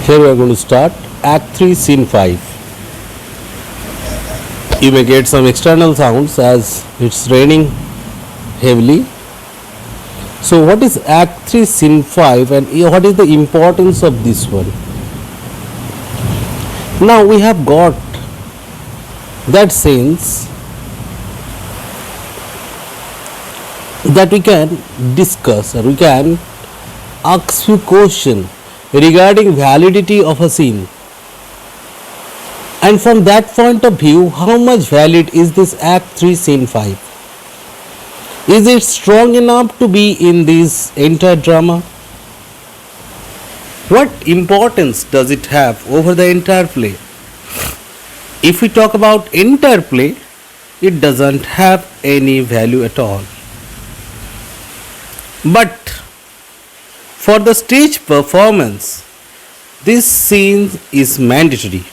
Here we are going to start Act 3, Scene 5. You may get some external sounds as it's raining heavily. So what is Act 3, Scene 5 and what is the importance of this one? Now we have got that sense that we can discuss or we can ask few questions regarding validity of a scene, and from that point of view, how much valid is this Act 3 Scene 5? Is it strong enough to be in this entire drama? What importance does it have over the entire play? If we talk about entire play, it doesn't have any value at all. But for the stage performance, this scene is mandatory.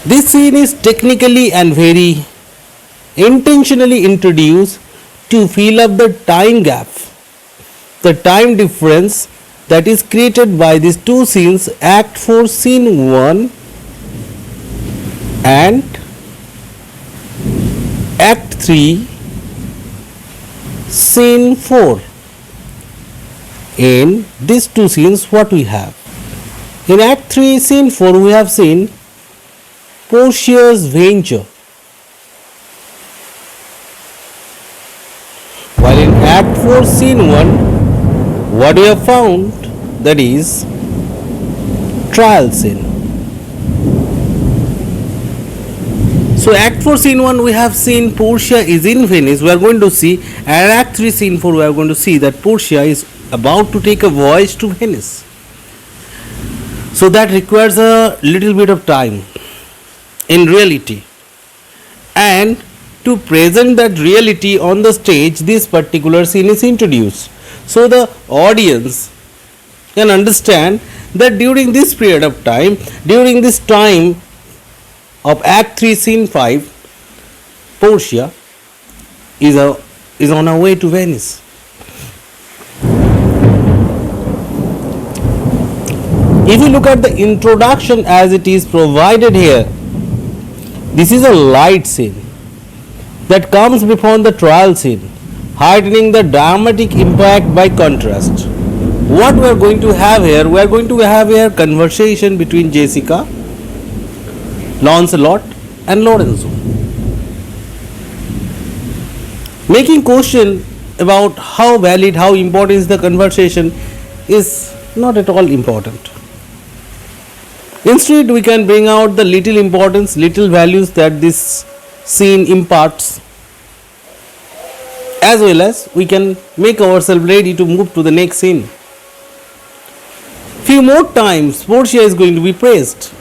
This scene is technically and very intentionally introduced to fill up the time gap, the time difference that is created by these two scenes, Act 4 Scene 1 and Act 3 Scene 4. In these two scenes, what we have? In Act 3 Scene 4, we have seen Portia's venture, while in Act 4 Scene 1, what we have found, that is trial scene. So Act 4 Scene 1 we have seen Portia is in Venice, we are going to see, and Act 3 Scene 4 we are going to see that Portia is about to take a voyage to Venice. So that requires a little bit of time in reality, and to present that reality on the stage, this particular scene is introduced, so the audience can understand that during this period of time, during this time of Act 3 Scene 5, Portia is on her way to Venice. If you look at the introduction as it is provided here, this is a light scene that comes before the trial scene, heightening the dramatic impact by contrast. What we are going to have here, we are going to have here conversation between Jessica, Lancelot and Lorenzo. Making question about how valid, how important is the conversation is not at all important. Instead, we can bring out the little importance, little values that this scene imparts, as well as we can make ourselves ready to move to the next scene. Few more times, Portia is going to be praised.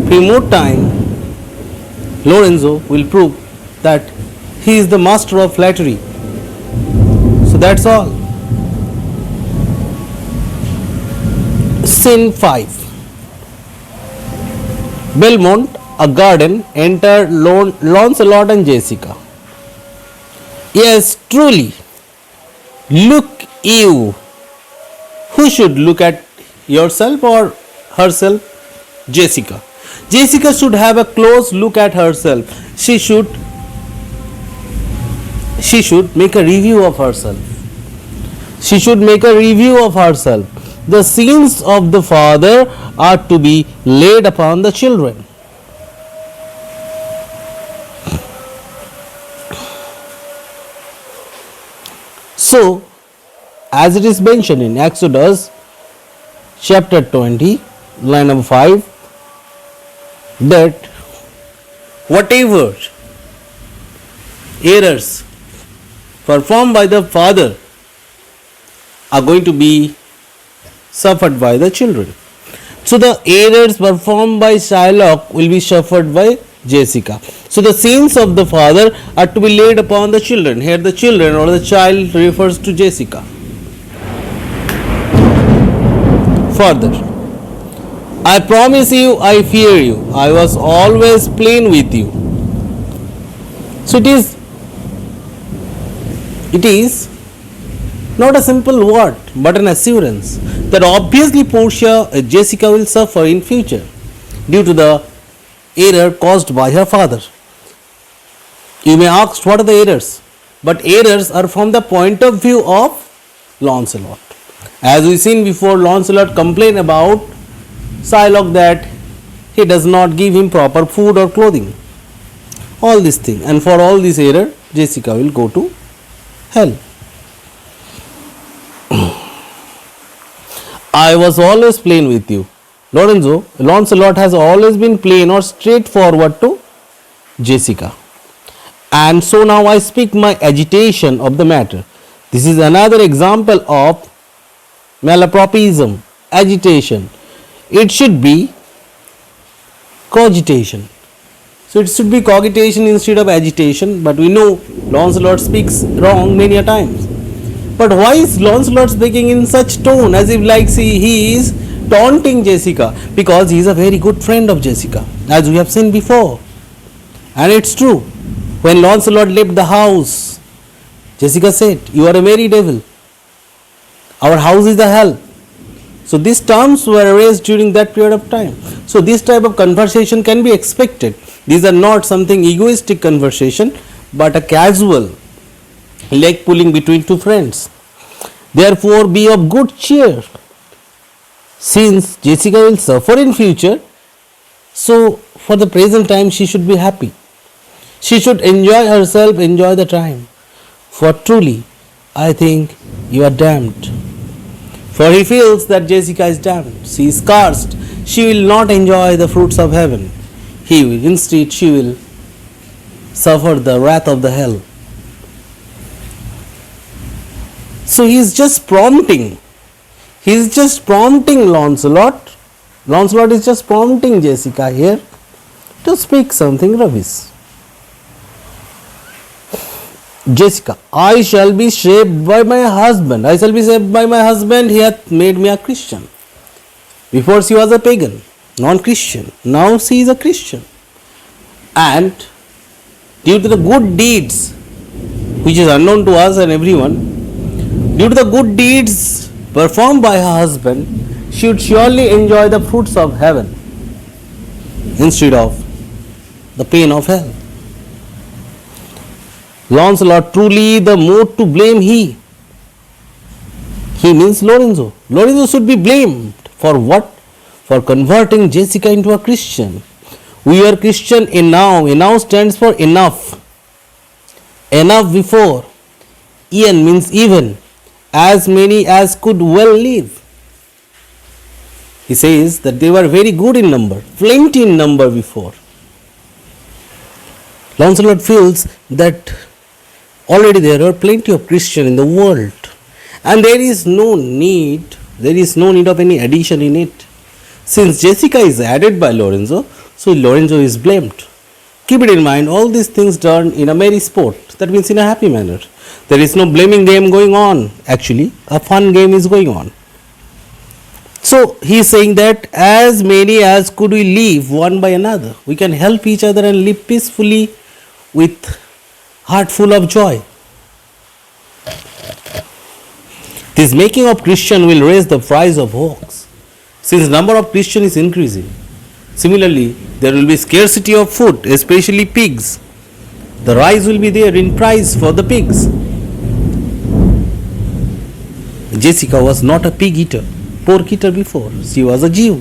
Few more time, Lorenzo will prove that he is the master of flattery. So that's all. Scene 5. Belmont, a garden, enter Lancelot and Jessica. Yes, truly. Look you. Who should look at yourself or herself? Jessica. Jessica should have a close look at herself. She should make a review of herself. She should make a review of herself. The sins of the father are to be laid upon the children. So, as it is mentioned in Exodus chapter 20, line number 5, that whatever errors performed by the father are going to be suffered by the children. So the errors performed by Shylock will be suffered by Jessica. So the sins of the father are to be laid upon the children. Here the children or the child refers to Jessica. Further, I promise you, I fear you. I was always plain with you. So it is not a simple word but an assurance that obviously Jessica will suffer in future due to the error caused by her father. You may ask what are the errors, but errors are from the point of view of Lancelot. As we seen before, Lancelot complained about Shylock that he does not give him proper food or clothing. All these things, and for all this error, Jessica will go to hell. I was always plain with you. Lorenzo, Lancelot has always been plain or straightforward to Jessica. And so now I speak my agitation of the matter. This is another example of malapropism, agitation. It should be cogitation. So it should be cogitation instead of agitation, but we know Lancelot speaks wrong many a times. But why is Lancelot speaking in such tone as if like he is taunting Jessica? Because he is a very good friend of Jessica, as we have seen before. And it's true. When Lancelot left the house, Jessica said, "You are a merry devil. Our house is a hell." So these terms were raised during that period of time. So this type of conversation can be expected. These are not something egoistic conversation, but a casual leg pulling between two friends. Therefore, be of good cheer, since Jessica will suffer in future. So for the present time, she should be happy. She should enjoy herself, enjoy the time. For truly, I think you are damned. For he feels that Jessica is damned. She is cursed. She will not enjoy the fruits of heaven. He will, instead, she will suffer the wrath of the hell. So he is just prompting. He is just prompting Lancelot. Lancelot is just prompting Jessica here to speak something rubbish. Jessica, I shall be shaped by my husband. I shall be shaped by my husband. He hath made me a Christian. Before she was a pagan, non-Christian. Now she is a Christian. And due to the good deeds, which is unknown to us and everyone, due to the good deeds performed by her husband, she would surely enjoy the fruits of heaven instead of the pain of hell. Lancelot, truly the more to blame he. He means Lorenzo. Lorenzo should be blamed for what? For converting Jessica into a Christian. We are Christian enow. Enow stands for enough. Enough before. En means even. As many as could well live. He says that they were very good in number, plenty in number before. Lancelot feels that already there are plenty of Christians in the world, and there is no need of any addition in it. Since Jessica is added by Lorenzo, so Lorenzo is blamed. Keep it in mind, all these things done in a merry sport, that means in a happy manner. There is no blaming game going on. Actually, a fun game is going on. So he is saying that as many as could we live one by another, we can help each other and live peacefully with heart full of joy. This making of Christian will raise the price of hogs, since number of Christian is increasing. Similarly, there will be scarcity of food, especially pigs. The rise will be there in price for the pigs. Jessica was not a pig eater, pork eater before. She was a Jew.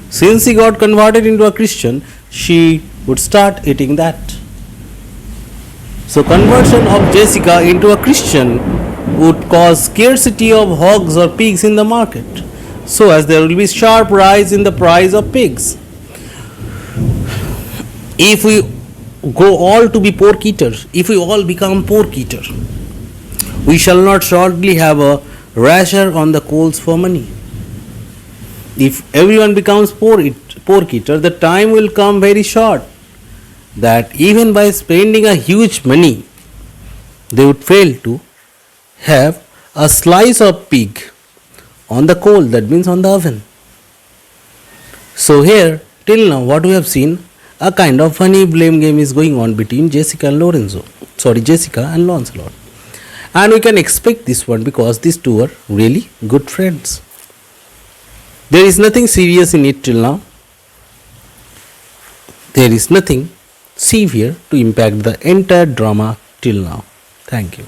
Since she got converted into a Christian, she would start eating that. So conversion of Jessica into a Christian would cause scarcity of hogs or pigs in the market, so as there will be sharp rise in the price of pigs. If we go all to be pork eaters, if we all become pork eater, we shall not shortly have a rasher on the coals for money. If everyone becomes pork eater, the time will come very short that even by spending a huge money, they would fail to have a slice of pig on the coal, that means on the oven. So here, till now, what we have seen, a kind of funny blame game is going on between Jessica and Lancelot. And we can expect this one because these two are really good friends. There is nothing serious in it till now. There is nothing severe to impact the entire drama till now. Thank you.